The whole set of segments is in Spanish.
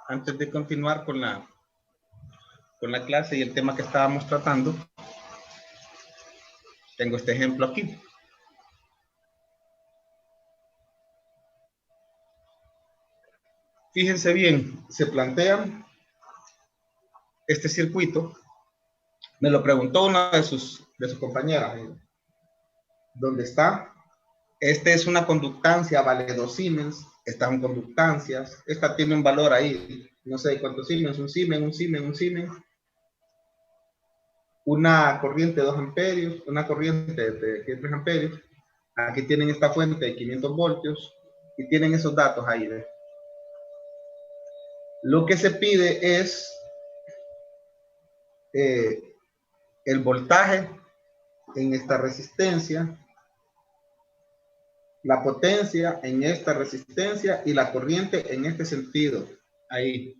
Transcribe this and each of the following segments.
Antes de continuar con la clase y el tema que estábamos tratando, tengo este ejemplo aquí. Fíjense bien, se plantean este circuito. Me lo preguntó una de sus compañeras. ¿Dónde está? Este es una conductancia, vale 2 Siemens. Estas son conductancias. Esta tiene un valor ahí, no sé cuántos Siemens, un Siemens, un Siemens, un Siemens. Una corriente de 2 amperios, una corriente de 3 amperios. Aquí tienen esta fuente de 500 voltios y tienen esos datos ahí. ¿Ves? Lo que se pide es el voltaje en esta resistencia, la potencia en esta resistencia y la corriente en este sentido. Ahí.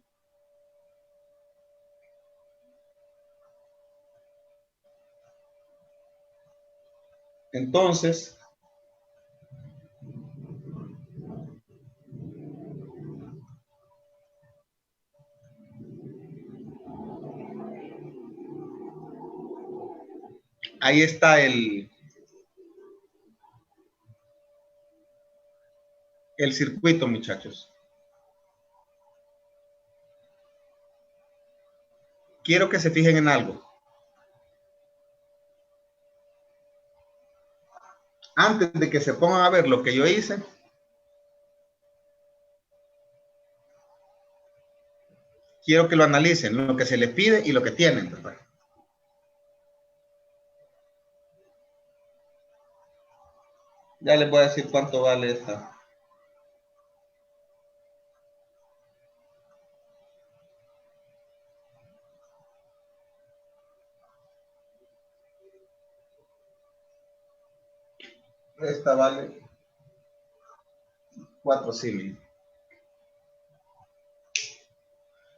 Entonces, ahí está el circuito, muchachos. Quiero que se fijen en algo. Antes de que se pongan a ver lo que yo hice, quiero que lo analicen, lo que se les pide y lo que tienen, ¿verdad? Ya les voy a decir cuánto vale esta. Esta vale 4 Siemens.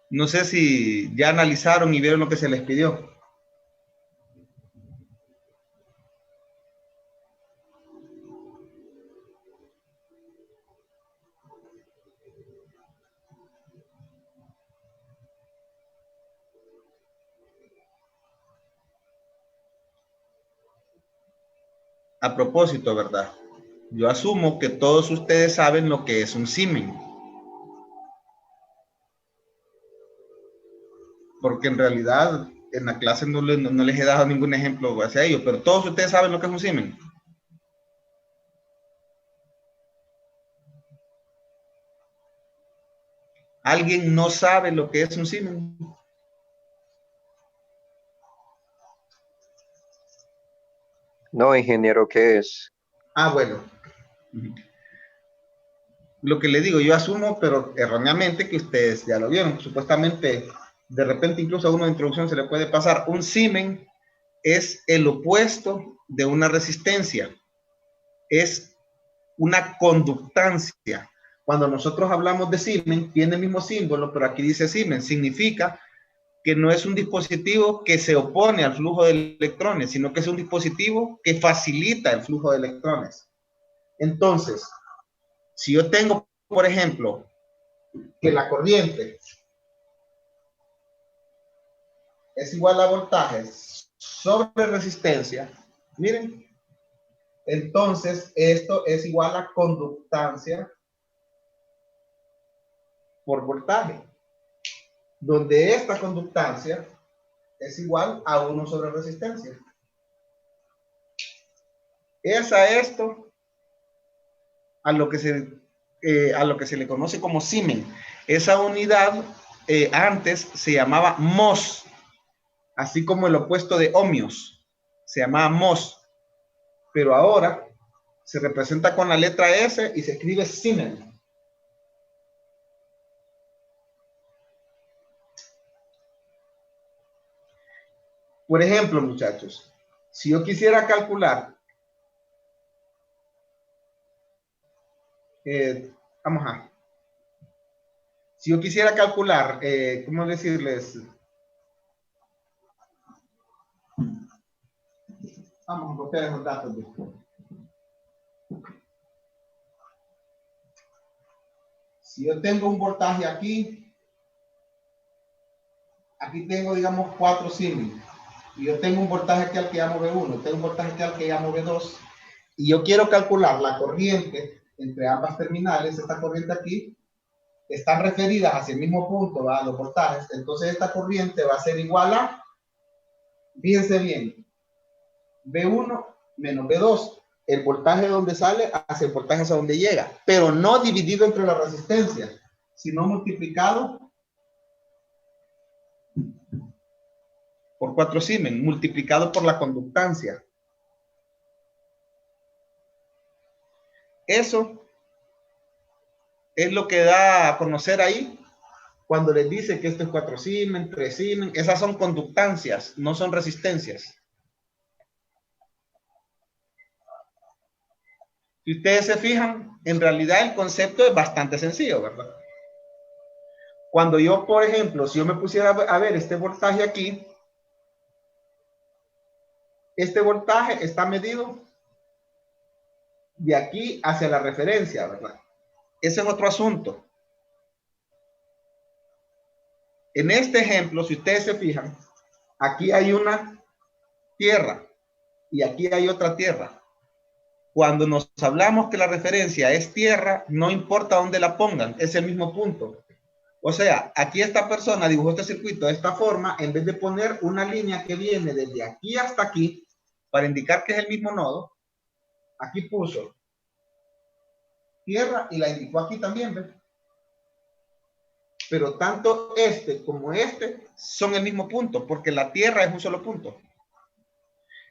No sé si ya analizaron y vieron lo que se les pidió. A propósito, ¿verdad? Yo asumo que todos ustedes saben lo que es un Siemens. Porque en realidad en la clase no les he dado ningún ejemplo hacia ellos, pero todos ustedes saben lo que es un Siemens. ¿Alguien no sabe lo que es un Siemens? No, ingeniero, ¿qué es? Ah, bueno. Lo que le digo, yo asumo, pero erróneamente, que ustedes ya lo vieron. Supuestamente, de repente, incluso a uno de introducción se le puede pasar. Un Siemens es el opuesto de una resistencia. Es una conductancia. Cuando nosotros hablamos de Siemens, tiene el mismo símbolo, pero aquí dice Siemens. Significa que no es un dispositivo que se opone al flujo de electrones, sino que es un dispositivo que facilita el flujo de electrones. Entonces, si yo tengo, por ejemplo, que la corriente es igual a voltaje sobre resistencia, miren, entonces esto es igual a conductancia por voltaje, donde esta conductancia es igual a 1 sobre resistencia. Es a esto a lo que se le conoce como Siemens. Esa unidad antes se llamaba mos, así como el opuesto de ohmios, se llamaba mos, pero ahora se representa con la letra S y se escribe Siemens. Por ejemplo, muchachos, si yo quisiera calcular, vamos a, si yo quisiera calcular, ¿cómo decirles? Vamos a copiar esos datos. Si yo tengo un voltaje aquí, aquí tengo, digamos, 4 Siemens, y yo tengo un voltaje aquí al que llamo V1, tengo un voltaje aquí al que llamo V2, y yo quiero calcular la corriente entre ambas terminales, esta corriente aquí, están referidas hacia el mismo punto, ¿va? Los voltajes, entonces esta corriente va a ser igual a, fíjense bien, V1 menos V2, el voltaje donde sale hacia el voltaje hacia donde llega, pero no dividido entre las resistencias, sino multiplicado por 4 Siemens, multiplicado por la conductancia. Eso es lo que da a conocer ahí cuando les dice que esto es 4 Siemens, 3 Siemens. Esas son conductancias, no son resistencias. Si ustedes se fijan, en realidad el concepto es bastante sencillo, ¿verdad? Cuando yo, por ejemplo, si yo me pusiera a ver este voltaje aquí, este voltaje está medido de aquí hacia la referencia, ¿verdad? Ese es otro asunto. En este ejemplo, si ustedes se fijan, aquí hay una tierra y aquí hay otra tierra. Cuando nos hablamos que la referencia es tierra, no importa dónde la pongan, es el mismo punto. O sea, aquí esta persona dibujó este circuito de esta forma, en vez de poner una línea que viene desde aquí hasta aquí, para indicar que es el mismo nodo, aquí puso tierra y la indicó aquí también, ¿ves? Pero tanto este como este son el mismo punto, porque la tierra es un solo punto.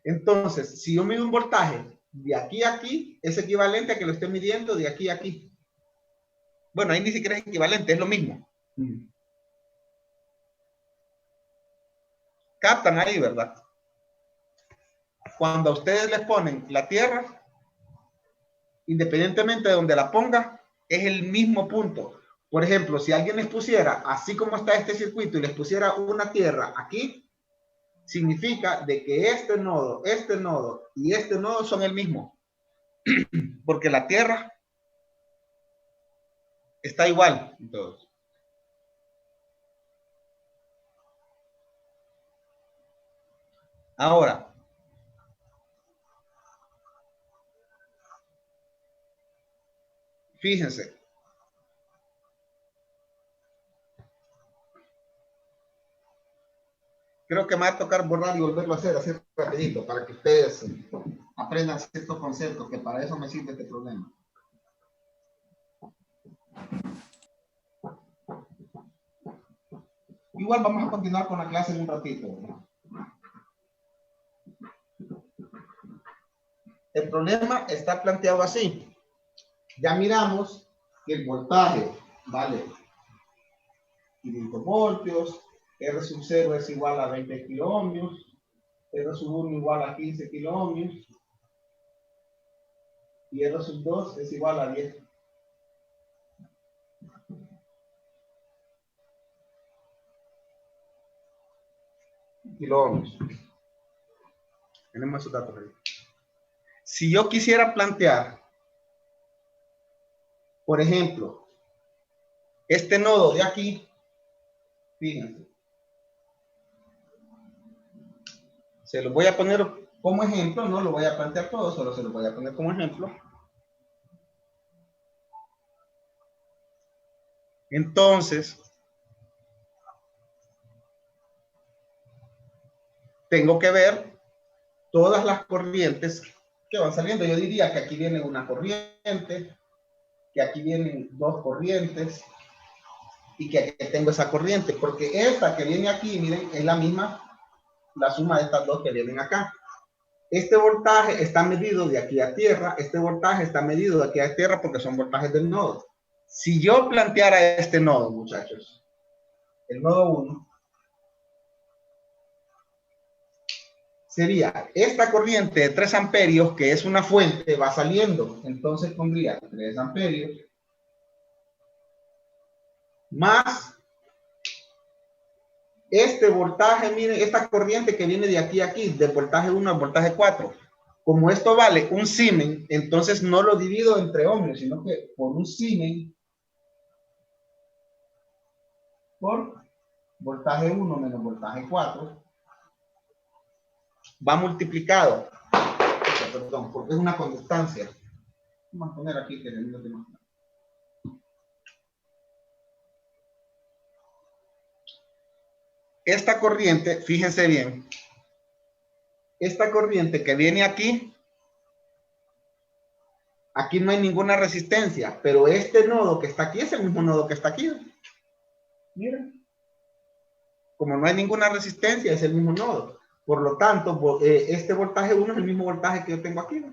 Entonces, si yo mido un voltaje de aquí a aquí, es equivalente a que lo esté midiendo de aquí a aquí. Bueno, ahí ni siquiera es equivalente, es lo mismo. Captan ahí, ¿verdad? Cuando a ustedes les ponen la tierra, independientemente de donde la ponga, es el mismo punto. Por ejemplo, si alguien les pusiera, así como está este circuito, y les pusiera una tierra aquí, significa de que este nodo y este nodo son el mismo. Porque la tierra está igual en todos. Ahora, fíjense. Creo que me va a tocar borrar y volverlo a hacer así rapidito, para que ustedes aprendan ciertos conceptos, que para eso me sirve este problema. Igual vamos a continuar con la clase en un ratito, ¿verdad? El problema está planteado así. Ya miramos que el voltaje vale 500 voltios, R sub 0 es igual a 20 kiloohmios, R sub 1 igual a 15 kiloohmios, y R sub 2 es igual a 10. Kiloohmios. Tenemos esos datos ahí. Si yo quisiera plantear, por ejemplo, este nodo de aquí, fíjense, se lo voy a poner como ejemplo, no lo voy a plantear todo, solo se lo voy a poner como ejemplo. Entonces, tengo que ver todas las corrientes que van saliendo. Yo diría que aquí viene una corriente, que aquí vienen dos corrientes, y que aquí tengo esa corriente, porque esta que viene aquí, miren, es la misma, la suma de estas dos que vienen acá. Este voltaje está medido de aquí a tierra, este voltaje está medido de aquí a tierra porque son voltajes del nodo. Si yo planteara este nodo, muchachos, el nodo 1, sería esta corriente de 3 amperios, que es una fuente, va saliendo. Entonces pondría 3 amperios más este voltaje, miren, esta corriente que viene de aquí a aquí, del voltaje 1 al voltaje 4. Como esto vale un Siemens, entonces no lo divido entre ohmios, sino que por un Siemens por voltaje 1 menos voltaje 4 va multiplicado, perdón, porque es una conductancia. Vamos a poner aquí que no te más. Esta corriente, fíjense bien, esta corriente que viene aquí, aquí no hay ninguna resistencia, pero este nodo que está aquí es el mismo nodo que está aquí. Miren, como no hay ninguna resistencia, es el mismo nodo. Por lo tanto, este voltaje 1 es el mismo voltaje que yo tengo aquí.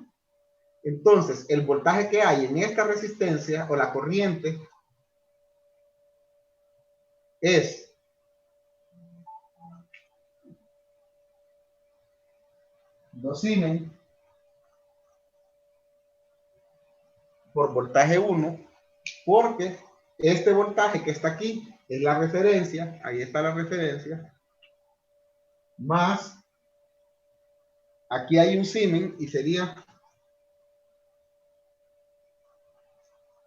Entonces, el voltaje que hay en esta resistencia o la corriente es 2 Siemens por voltaje 1, porque este voltaje que está aquí es la referencia, ahí está la referencia, más aquí hay un Siemens y sería,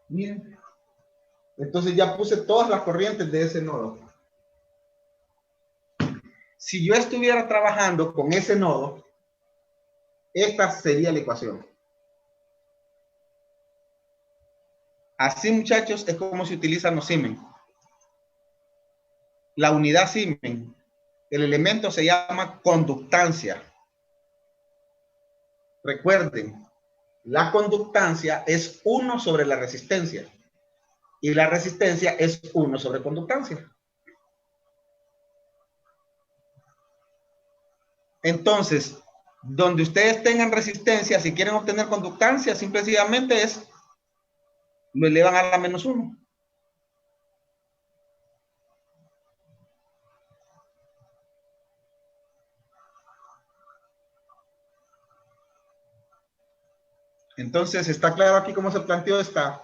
miren, entonces ya puse todas las corrientes de ese nodo. Si yo estuviera trabajando con ese nodo, esta sería la ecuación. Así, muchachos, es como se utilizan los Siemens. La unidad Siemens, el elemento se llama conductancia. Recuerden, la conductancia es 1 sobre la resistencia. Y la resistencia es 1 sobre conductancia. Entonces, donde ustedes tengan resistencia, si quieren obtener conductancia, simplemente es, lo elevan a la menos 1. Entonces, ¿está claro aquí cómo se planteó esta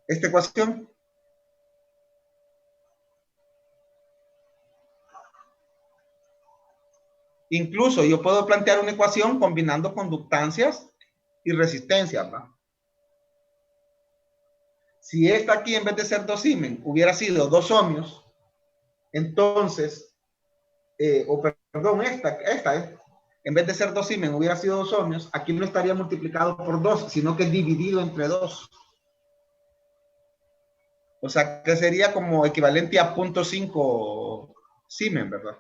ecuación? Incluso yo puedo plantear una ecuación combinando conductancias y resistencias, ¿va? Si esta aquí, en vez de ser 2 Siemens, hubiera sido 2 ohmios, entonces, perdón, en vez de ser 2 Siemens, hubiera sido 2 ohmios, aquí no estaría multiplicado por 2, sino que dividido entre 2. O sea, que sería como equivalente a 0.5 Siemens, ¿verdad?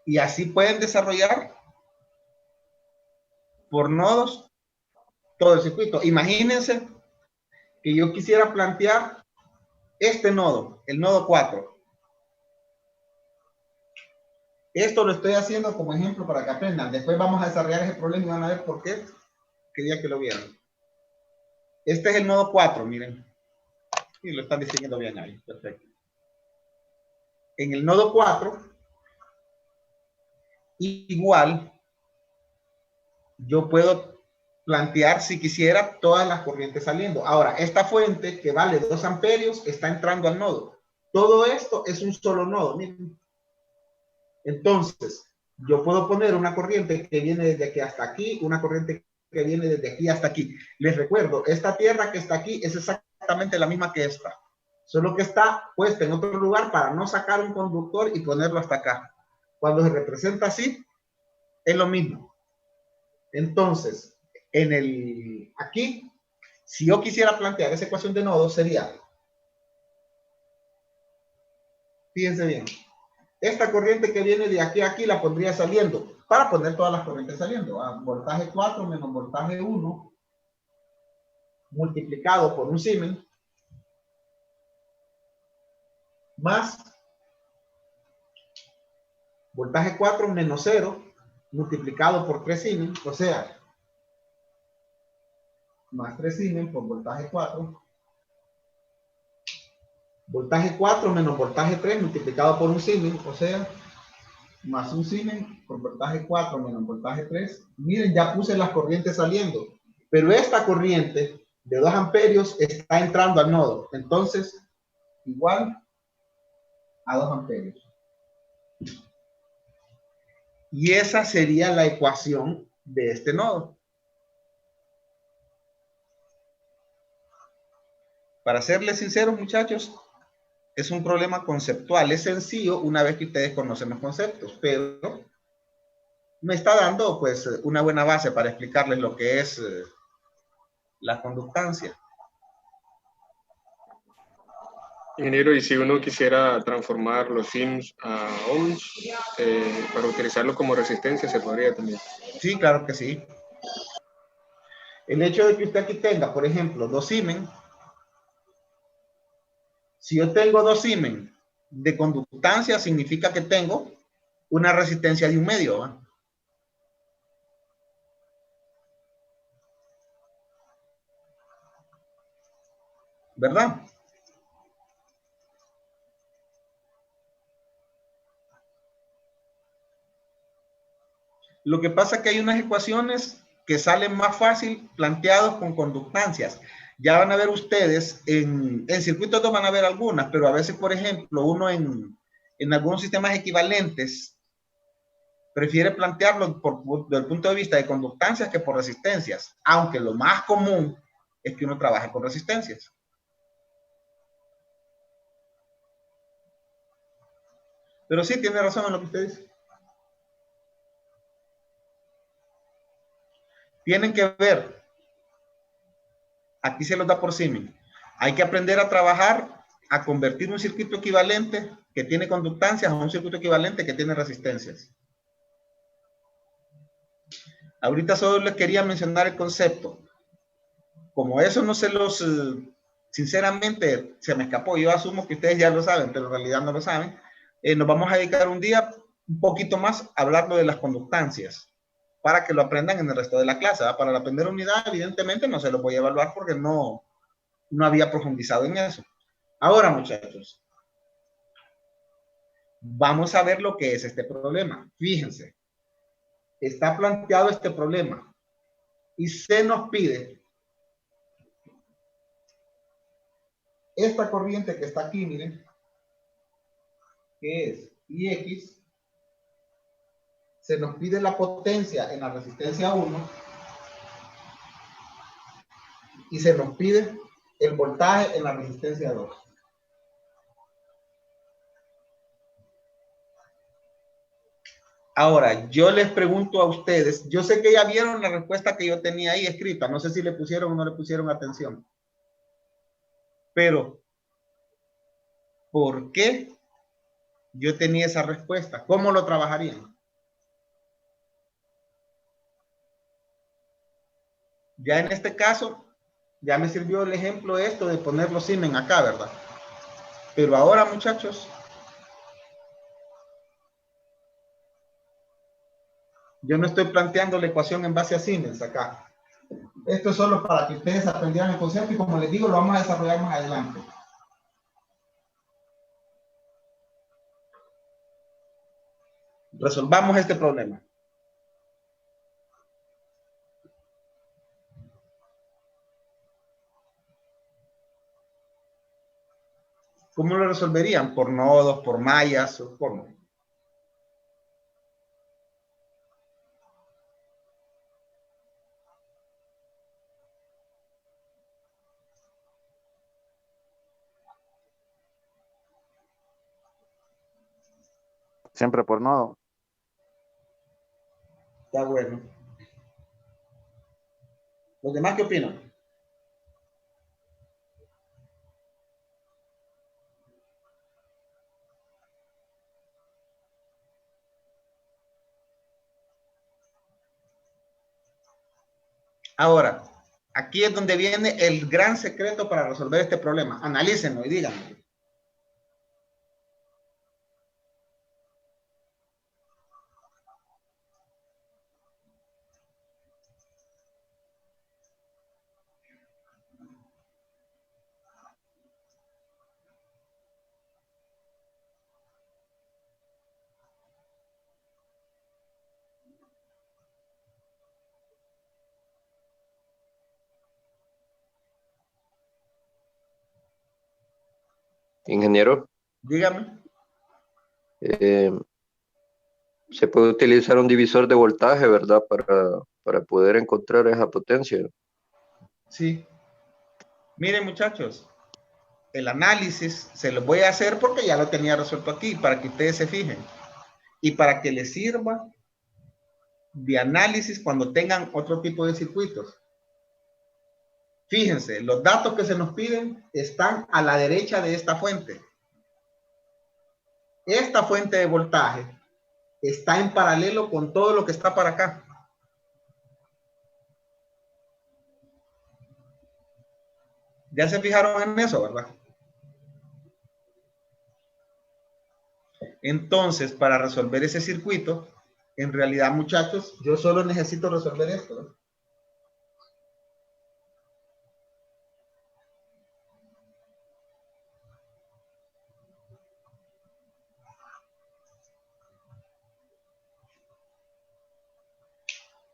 Y así pueden desarrollar por nodos todo el circuito. Imagínense que yo quisiera plantear este nodo, el nodo 4. Esto lo estoy haciendo como ejemplo para que aprendan. Después vamos a desarrollar ese problema y van a ver por qué quería que lo vieran. Este es el nodo 4, miren. Y lo están diciendo bien ahí, perfecto. En el nodo 4, igual, yo puedo plantear, si quisiera, todas las corrientes saliendo. Ahora, esta fuente que vale 2 amperios está entrando al nodo. Todo esto es un solo nodo, miren. Entonces, yo puedo poner una corriente que viene desde aquí hasta aquí, una corriente que viene desde aquí hasta aquí. Les recuerdo, esta tierra que está aquí es exactamente la misma que esta, solo que está puesta en otro lugar para no sacar un conductor y ponerlo hasta acá. Cuando se representa así, es lo mismo. Entonces, aquí, si yo quisiera plantear esa ecuación de nodos, sería, fíjense bien, esta corriente que viene de aquí a aquí la pondría saliendo, para poner todas las corrientes saliendo. Voltaje 4 menos voltaje 1, multiplicado por un Siemens, más voltaje 4 menos 0, multiplicado por 3 Siemens, o sea, más 3 Siemens por voltaje 4. Voltaje 4 menos voltaje 3 multiplicado por un Siemens, o sea, más un Siemens por voltaje 4 menos voltaje 3. Miren, ya puse las corrientes saliendo, pero esta corriente de 2 amperios está entrando al nodo, entonces igual a 2 amperios. Y esa sería la ecuación de este nodo. Para serles sinceros, muchachos, es un problema conceptual. Es sencillo una vez que ustedes conocen los conceptos, pero me está dando pues una buena base para explicarles lo que es la conductancia. Ingeniero, y si uno quisiera transformar los sims a ohms para utilizarlo como resistencia, se podría también. Sí, claro que sí. El hecho de que usted aquí tenga, por ejemplo, 2 Siemens, si yo tengo 2 Siemens de conductancia, significa que tengo una resistencia de 1/2, ¿va? ¿Verdad? Lo que pasa es que hay unas ecuaciones que salen más fácil planteados con conductancias. Ya van a ver ustedes, en circuitos no van a ver algunas, pero a veces, por ejemplo, uno en algunos sistemas equivalentes prefiere desde el punto de vista de conductancias que por resistencias, aunque lo más común es que uno trabaje con resistencias. Pero sí, tiene razón en lo que usted dice. Tienen que ver, aquí se los da por Siemens. Hay que aprender a trabajar, a convertir un circuito equivalente que tiene conductancias a un circuito equivalente que tiene resistencias. Ahorita solo les quería mencionar el concepto. Como eso no se los, sinceramente, se me escapó. Yo asumo que ustedes ya lo saben, pero en realidad no lo saben. Nos vamos a dedicar un día un poquito más a hablarlo de las conductancias, para que lo aprendan en el resto de la clase, ¿verdad? Para la primera unidad, evidentemente, no se lo voy a evaluar porque no había profundizado en eso. Ahora, muchachos, vamos a ver lo que es este problema. Fíjense, está planteado este problema y se nos pide esta corriente que está aquí, miren, que es IX, se nos pide la potencia en la resistencia 1 y se nos pide el voltaje en la resistencia 2. Ahora, yo les pregunto a ustedes, yo sé que ya vieron la respuesta que yo tenía ahí escrita, no sé si le pusieron o no le pusieron atención, pero ¿por qué yo tenía esa respuesta? ¿Cómo lo trabajarían? Ya en este caso, ya me sirvió el ejemplo esto de poner los Siemens acá, ¿verdad? Pero ahora, muchachos, yo no estoy planteando la ecuación en base a Siemens acá. Esto es solo para que ustedes aprendieran el concepto y como les digo, lo vamos a desarrollar más adelante. Resolvamos este problema. ¿Cómo lo resolverían? ¿Por nodos, por mallas o cómo? Siempre por nodo. Está bueno. ¿Los demás qué opinan? Ahora, aquí es donde viene el gran secreto para resolver este problema. Analícenlo y díganme. Ingeniero, Dígame. eh, se puede utilizar un divisor de voltaje, ¿verdad? Para poder encontrar esa potencia. Sí. Miren, muchachos, el análisis se lo voy a hacer porque ya lo tenía resuelto aquí, para que ustedes se fijen y para que les sirva de análisis cuando tengan otro tipo de circuitos. Fíjense, los datos que se nos piden están a la derecha de esta fuente. Esta fuente de voltaje está en paralelo con todo lo que está para acá. Ya se fijaron en eso, ¿verdad? Entonces, para resolver ese circuito, en realidad, muchachos, yo solo necesito resolver esto, ¿no?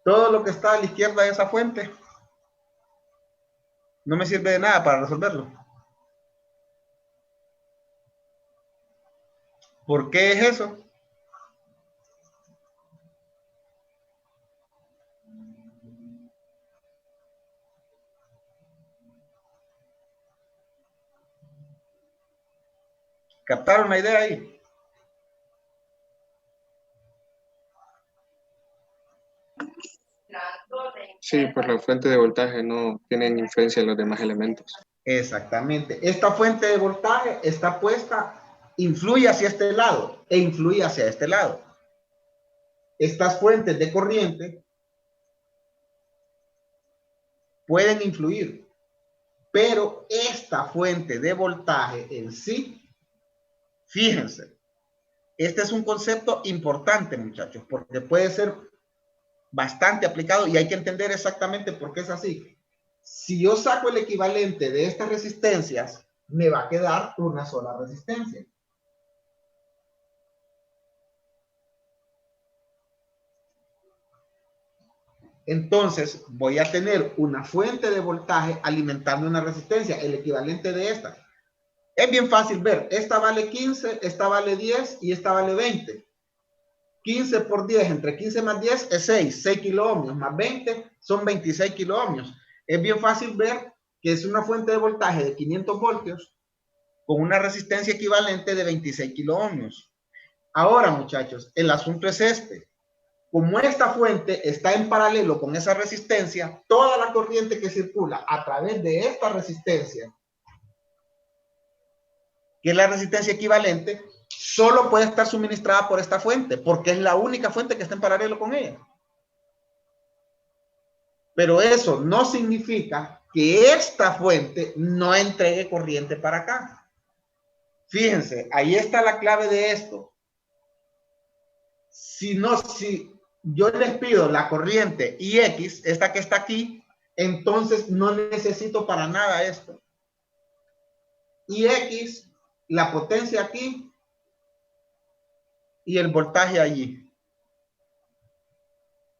Todo lo que está a la izquierda de esa fuente no me sirve de nada para resolverlo. ¿Por qué es eso? ¿Captaron la idea ahí? Sí, pues la fuente de voltaje no tienen influencia en los demás elementos. Exactamente. Esta fuente de voltaje está puesta, influye hacia este lado e influye hacia este lado. Estas fuentes de corriente pueden influir, pero esta fuente de voltaje en sí, fíjense, este es un concepto importante, muchachos, porque puede ser bastante aplicado y hay que entender exactamente por qué es así. Si yo saco el equivalente de estas resistencias, me va a quedar una sola resistencia. Entonces, voy a tener una fuente de voltaje alimentando una resistencia, el equivalente de esta. Es bien fácil ver, esta vale 15, esta vale 10 y esta vale 20. 15 por 10, entre 15 más 10 es 6 kilo ohmios, más 20 son 26 kilo ohmios. Es bien fácil ver que es una fuente de voltaje de 500 voltios con una resistencia equivalente de 26 kilo ohmios. Ahora, muchachos, el asunto es este. Como esta fuente está en paralelo con esa resistencia, toda la corriente que circula a través de esta resistencia, que es la resistencia equivalente, solo puede estar suministrada por esta fuente, porque es la única fuente que está en paralelo con ella. Pero eso no significa que esta fuente no entregue corriente para acá. Fíjense, ahí está la clave de esto. Si yo les pido la corriente IX, esta que está aquí, entonces no necesito para nada esto. IX, la potencia aquí y el voltaje allí.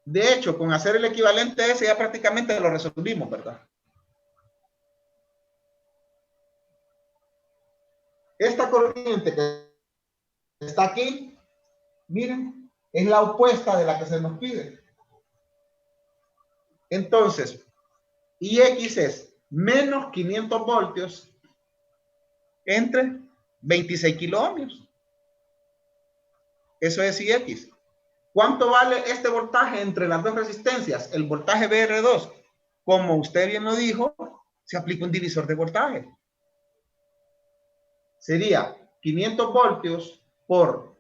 De hecho, con hacer el equivalente a ese ya prácticamente lo resolvimos, ¿verdad? Esta corriente que está aquí, miren, es la opuesta de la que se nos pide. Entonces, IX es menos 500 voltios entre 26 kilo ohmios. Eso es IX. ¿Cuánto vale este voltaje entre las dos resistencias? El voltaje BR2. Como usted bien lo dijo, se aplica un divisor de voltaje. Sería 500 voltios por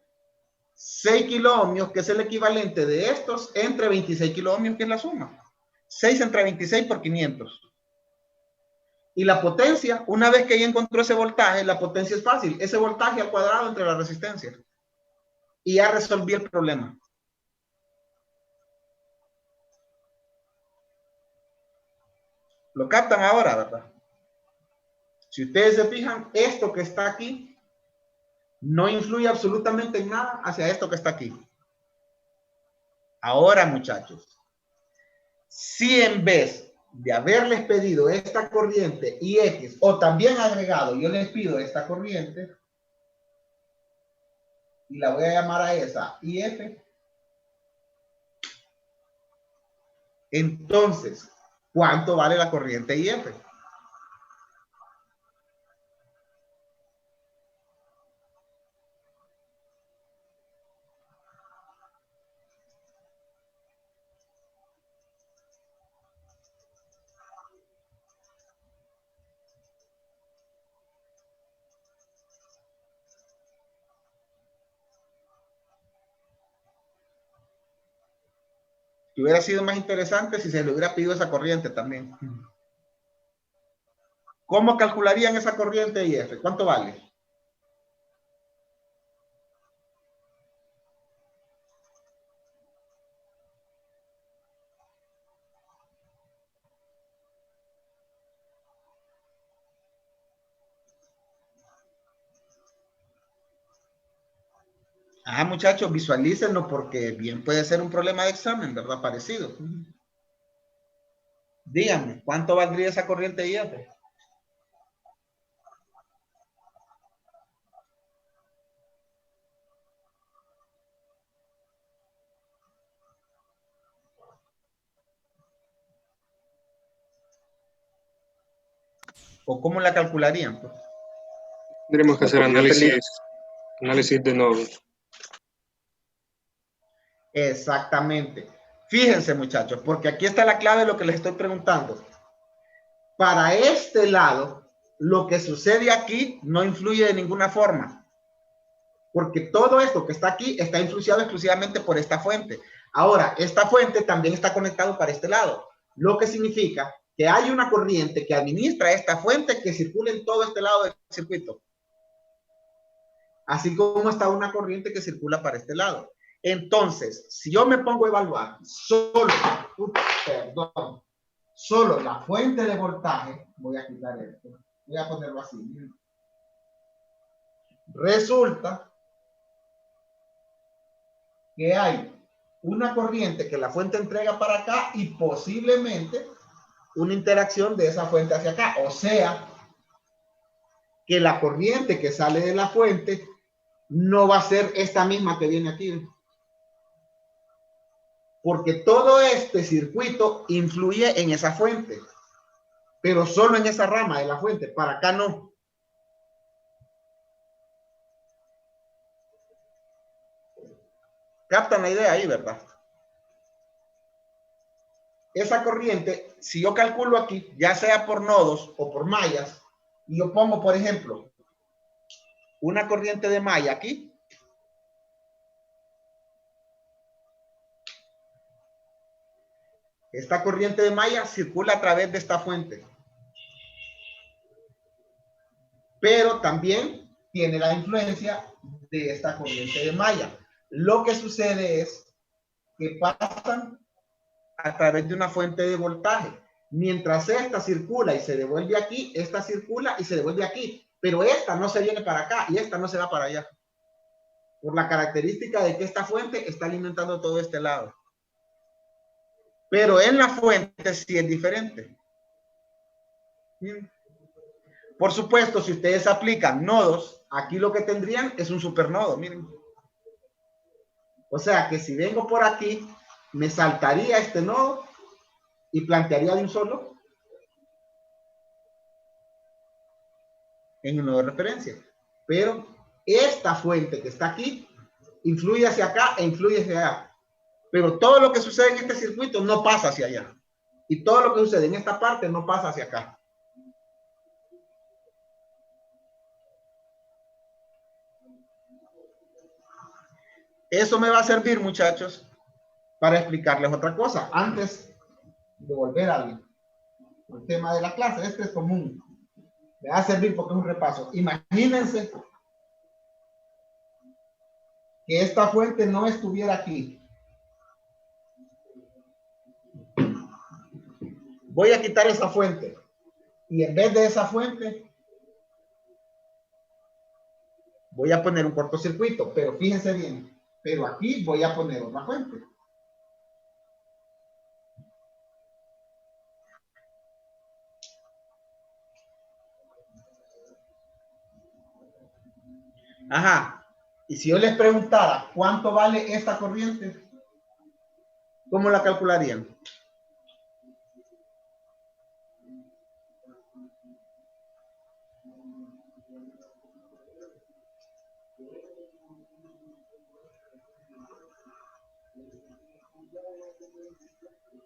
6 kilo ohmios, que es el equivalente de estos, entre 26 kilo ohmios, que es la suma. 6 entre 26 por 500. Y la potencia, una vez que ya encontró ese voltaje, la potencia es fácil. Ese voltaje al cuadrado entre las resistencias. Y ya resolví el problema. Lo captan ahora, ¿verdad? Si ustedes se fijan, esto que está aquí no influye absolutamente en nada hacia esto que está aquí. Ahora, muchachos, si en vez de haberles pedido esta corriente IX o también agregado, yo les pido esta corriente y la voy a llamar a esa IF, entonces, ¿cuánto vale la corriente IF? Que hubiera sido más interesante si se le hubiera pedido esa corriente también. ¿Cómo calcularían esa corriente IF? ¿Cuánto vale? Ah, muchachos, visualícenlo porque bien puede ser un problema de examen, ¿verdad? Parecido. Díganme, ¿cuánto valdría esa corriente IF? ¿O cómo la calcularían? Pues? Tendremos que La hacer corriente análisis de nodos. Exactamente. Fíjense, muchachos, porque aquí está la clave de lo que les estoy preguntando. Para este lado, lo que sucede aquí no influye de ninguna forma. Porque todo esto que está aquí está influenciado exclusivamente por esta fuente. Ahora, esta fuente también está conectado para este lado, lo que significa que hay una corriente que administra esta fuente que circula en todo este lado del circuito. Así como está una corriente que circula para este lado. Entonces, si yo me pongo a evaluar solo la fuente de voltaje, voy a quitar esto, voy a ponerlo así. Resulta que hay una corriente que la fuente entrega para acá y posiblemente una interacción de esa fuente hacia acá. O sea, que la corriente que sale de la fuente no va a ser esta misma que viene aquí. Porque todo este circuito influye en esa fuente, pero solo en esa rama de la fuente, para acá no. Captan la idea ahí, ¿verdad? Esa corriente, si yo calculo aquí, ya sea por nodos o por mallas, y yo pongo, por ejemplo, una corriente de malla aquí, esta corriente de malla circula a través de esta fuente, pero también tiene la influencia de esta corriente de malla. Lo que sucede es que pasan a través de una fuente de voltaje. Mientras esta circula y se devuelve aquí, esta circula y se devuelve aquí, pero esta no se viene para acá y esta no se va para allá. Por la característica de que esta fuente está alimentando todo este lado. Pero en la fuente sí es diferente. Por supuesto, si ustedes aplican nodos, aquí lo que tendrían es un supernodo, miren. O sea que si vengo por aquí, me saltaría este nodo y plantearía de un solo en un nodo de referencia. Pero esta fuente que está aquí influye hacia acá e influye hacia allá. Pero todo lo que sucede en este circuito no pasa hacia allá. Y todo lo que sucede en esta parte no pasa hacia acá. Eso me va a servir, muchachos, para explicarles otra cosa. Antes de volver al tema de la clase, este es común. Me va a servir porque es un repaso. Imagínense que esta fuente no estuviera aquí. Voy a quitar esa fuente. Y en vez de esa fuente, voy a poner un cortocircuito. Pero fíjense bien. Pero aquí voy a poner otra fuente. Ajá. Y si yo les preguntara cuánto vale esta corriente, ¿cómo la calcularían?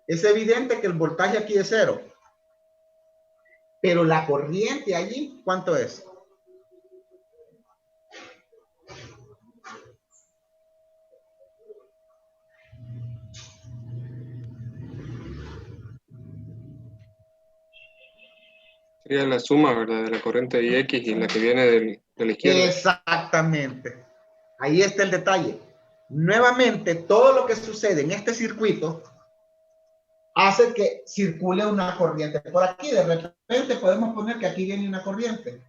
Es evidente que el voltaje aquí es 0. Pero la corriente allí, ¿cuánto es? Sería la suma, ¿verdad? De la corriente de X y la que viene de la izquierda. Exactamente. Ahí está el detalle. Nuevamente, todo lo que sucede en este circuito hace que circule una corriente por aquí. De repente podemos poner que aquí viene una corriente.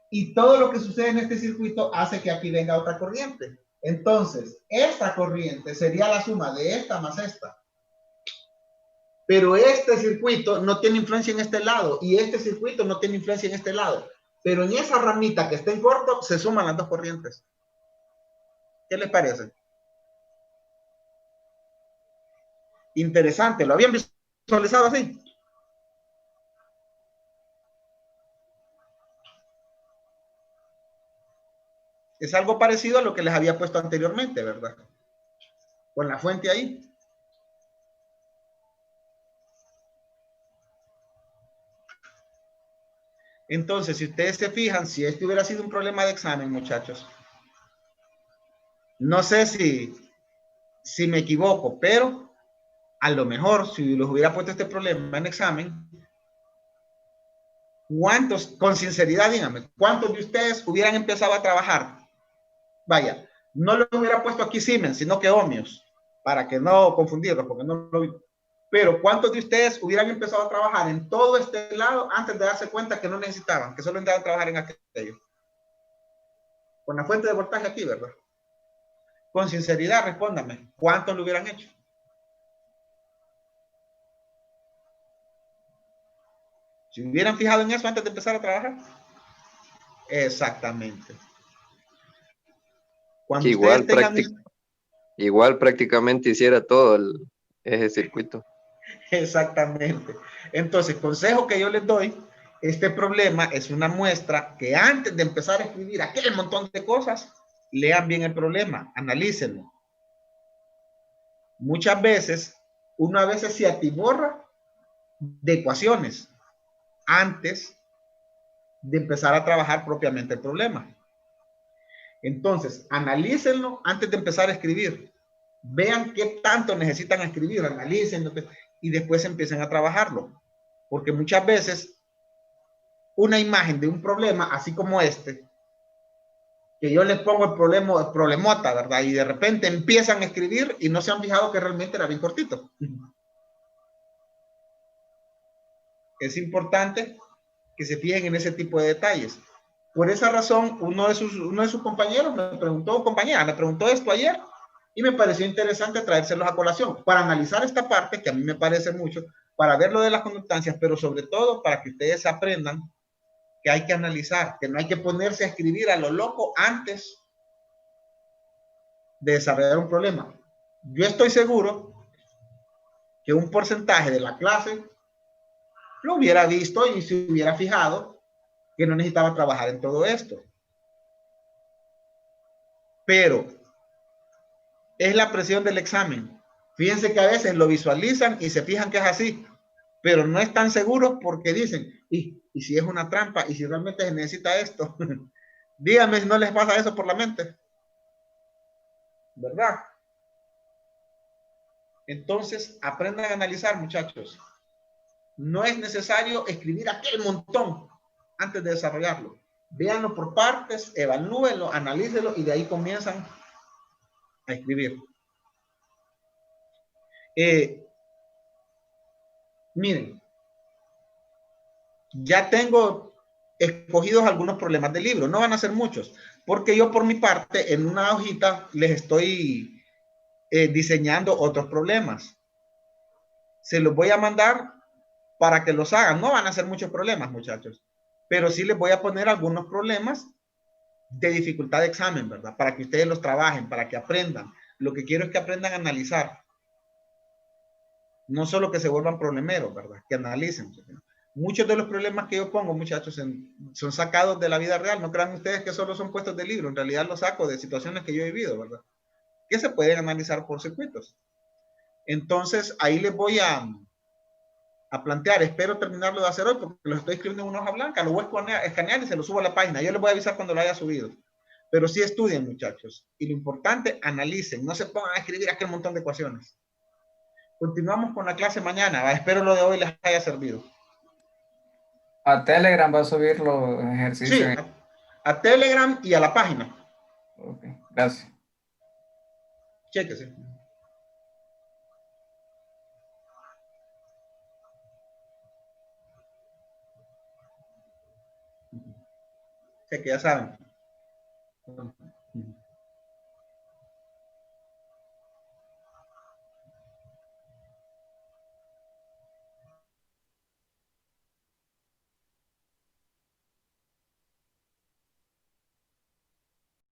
Y todo lo que sucede en este circuito hace que aquí venga otra corriente. Entonces, esta corriente sería la suma de esta más esta. Pero este circuito no tiene influencia en este lado y este circuito no tiene influencia en este lado. Pero en esa ramita que está en corto se suman las dos corrientes. ¿Qué les parece? Interesante. ¿Lo habían visualizado así? Es algo parecido a lo que les había puesto anteriormente, ¿verdad? Con la fuente ahí. Entonces, si ustedes se fijan, si este hubiera sido un problema de examen, muchachos, no sé si me equivoco, pero a lo mejor si les hubiera puesto este problema en examen, ¿cuántos, con sinceridad, díganme, cuántos de ustedes hubieran empezado a trabajar? Vaya, no lo hubiera puesto aquí Siemens, sino que Ohmios, para que no confundirlo, porque no lo vi. Pero ¿cuántos de ustedes hubieran empezado a trabajar en todo este lado antes de darse cuenta que no necesitaban, que solo entraban a trabajar en aquello? Con la fuente de voltaje aquí, ¿verdad? Con sinceridad, respóndame, ¿cuántos lo hubieran hecho? Si hubieran fijado en eso antes de empezar a trabajar. Exactamente. Cuando Igual, ustedes tengan... igual prácticamente hiciera todo ese circuito. Exactamente. Entonces, consejo que yo les doy, este problema es una muestra que antes de empezar a escribir aquel montón de cosas, lean bien el problema, analícenlo. Muchas veces, uno a veces se atiborra de ecuaciones antes de empezar a trabajar propiamente el problema. Entonces, analícenlo antes de empezar a escribir. Vean qué tanto necesitan escribir, analícenlo y después empiecen a trabajarlo. Porque muchas veces una imagen de un problema, así como este, que yo les pongo el problemota, ¿verdad? Y de repente empiezan a escribir y no se han fijado que realmente era bien cortito. Es importante que se fijen en ese tipo de detalles. Por esa razón, uno de sus compañeros me preguntó esto ayer y me pareció interesante traérselos a colación para analizar esta parte que a mí me parece mucho, para ver lo de las conductancias, pero sobre todo para que ustedes aprendan que hay que analizar, que no hay que ponerse a escribir a lo loco antes de desarrollar un problema. Yo estoy seguro que un porcentaje de la clase lo hubiera visto y se hubiera fijado que no necesitaba trabajar en todo esto. Pero es la presión del examen. Fíjense que a veces lo visualizan y se fijan que es así, pero no están seguros porque dicen, ¿y si es una trampa? ¿Y si realmente se necesita esto? Díganme si no les pasa eso por la mente. ¿Verdad? Entonces, aprendan a analizar, muchachos. No es necesario escribir aquel montón antes de desarrollarlo. Véanlo por partes, evalúenlo, analícenlo y de ahí comienzan a escribir. Miren, ya tengo escogidos algunos problemas del libro. No van a ser muchos, porque yo por mi parte en una hojita les estoy diseñando otros problemas. Se los voy a mandar para que los hagan. No van a ser muchos problemas, muchachos, pero sí les voy a poner algunos problemas de dificultad de examen, ¿verdad? Para que ustedes los trabajen, para que aprendan. Lo que quiero es que aprendan a analizar. No solo que se vuelvan problemeros, ¿verdad? Que analicen. Muchos de los problemas que yo pongo, muchachos, son sacados de la vida real. No crean ustedes que solo son puestos de libro. En realidad los saco de situaciones que yo he vivido, ¿verdad? Que se pueden analizar por circuitos. Entonces, ahí les voy a plantear. Espero terminarlo de hacer hoy porque lo estoy escribiendo en una hoja blanca. Lo voy a escanear y se lo subo a la página. Yo les voy a avisar cuando lo haya subido. Pero sí estudien, muchachos. Y lo importante, analicen. No se pongan a escribir aquel montón de ecuaciones. Continuamos con la clase mañana. Espero lo de hoy les haya servido. A Telegram va a subir los Sí, ejercicios. a Telegram y a la página. Ok, gracias. Chéquese. O sea que ya saben.